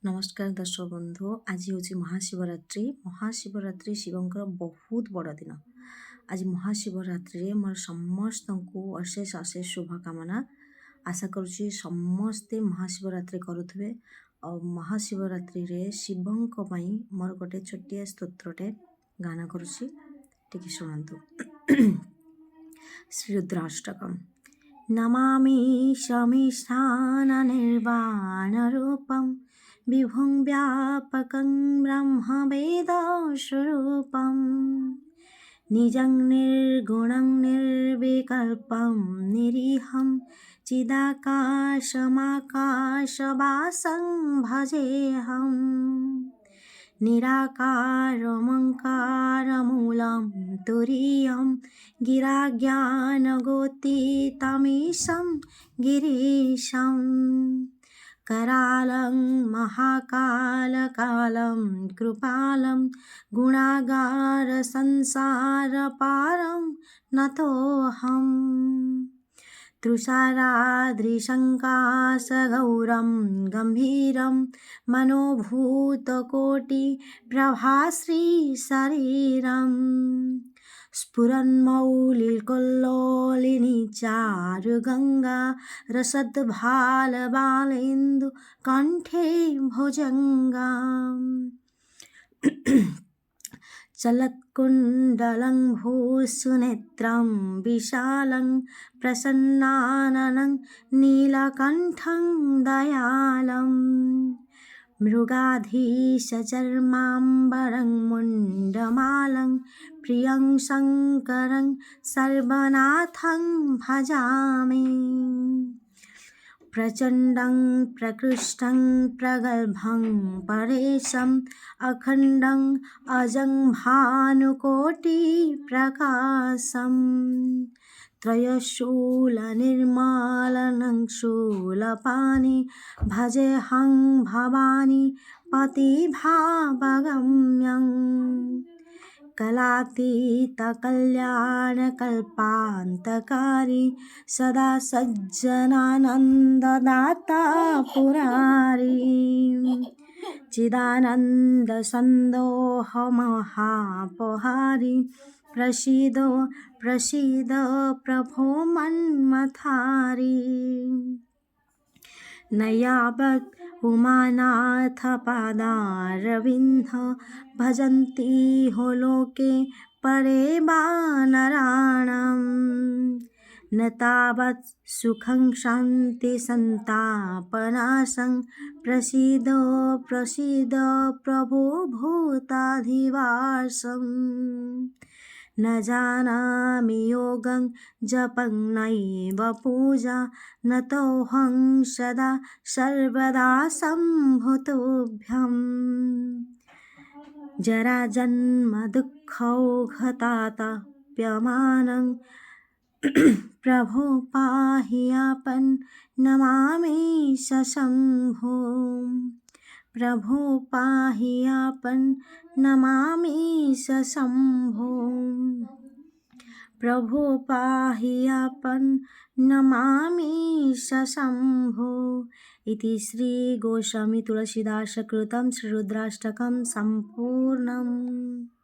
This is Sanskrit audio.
नमस्कार दर्शक बंधु। आज हूँ महाशिवरात्रि। महाशिवरात्रि शिवंकर बहुत बड़ दिन। आज महाशिवरात्रि रे मोर समस्त को अशेष अशेष शुभकामना। आशा करुच्ची समस्ते महाशिवरात्रि करुवे। और महाशिवरात्रि रे शिवंक पई मोर गोटे छोटिया स्तोत्रटे गाना करुच्ची, टिके शुणन्तु। श्री रुद्राष्टकम। नमामि शमिष्ठान निर्वाण रूपम विभुं व्यापकं ब्रह्मवेदस्वरूपं निजं निर्गुणं निर्विकल्पं निरीहं चिदाकाशमाकाशवासं भजेऽहं निराकारमङ्कारमूलं तुरीयं गिराज्ञानगोतीतमीशं गिरीशम् करालं महाकालकालं कृपालं गुणागारसंसारपारं नतोऽहम् तुषाराद्रिशङ्कासगौरं गम्भीरं मनोभूतकोटिप्रभाश्रीशरीरम् स्फुरन्मौलिकल्लोलिनी चारुगङ्गा रसद्भालबालेन्दु कण्ठे भुजङ्गाम् चलत्कुण्डलं भूसुनेत्रं विशालं प्रसन्नाननं नीलकण्ठं दयालम् मृगाधीशचर्माम्बरं मुण्डमालं प्रियं शङ्करं सर्वनाथं भजामि प्रचण्डं प्रकृष्टं प्रगल्भं परेशम् अखण्डं अजं भानुकोटिप्रकाशम् त्रयशूलनिर्मलनं शूलपाणि भजेऽहं भवानी पतिभावगम्यं कलातीतकल्याणकल्पान्तकारी सदा सज्जनानन्ददाता पुरारी चिदानन्दसन्दोहमहापहारी प्रसीद प्रसीद प्रभो मन्मथारी नयावत् उमानाथपादारविन्द भजन्ति हो लोके परे वानराणाम् न तावत् सुखं शान्ति सन्तापनाशं प्रसीद प्रसीद प्रभो भूताधिवासम् न जानामि योगं जपं नैव पूजा न तोऽहं सदा सर्वदा सम्भुतोऽभ्यम् जराजन्मदुःखौघतातप्यमानं प्रभो पाहि आपन् नमामि शम्भो प्रभो पाहि आपन् नमामि शम्भो प्रभो पाहि आपन् नमामि शम्भो। इति श्री गोस्वामी तुलसीदास कृतं श्री रुद्राष्टकं सम्पूर्णम्।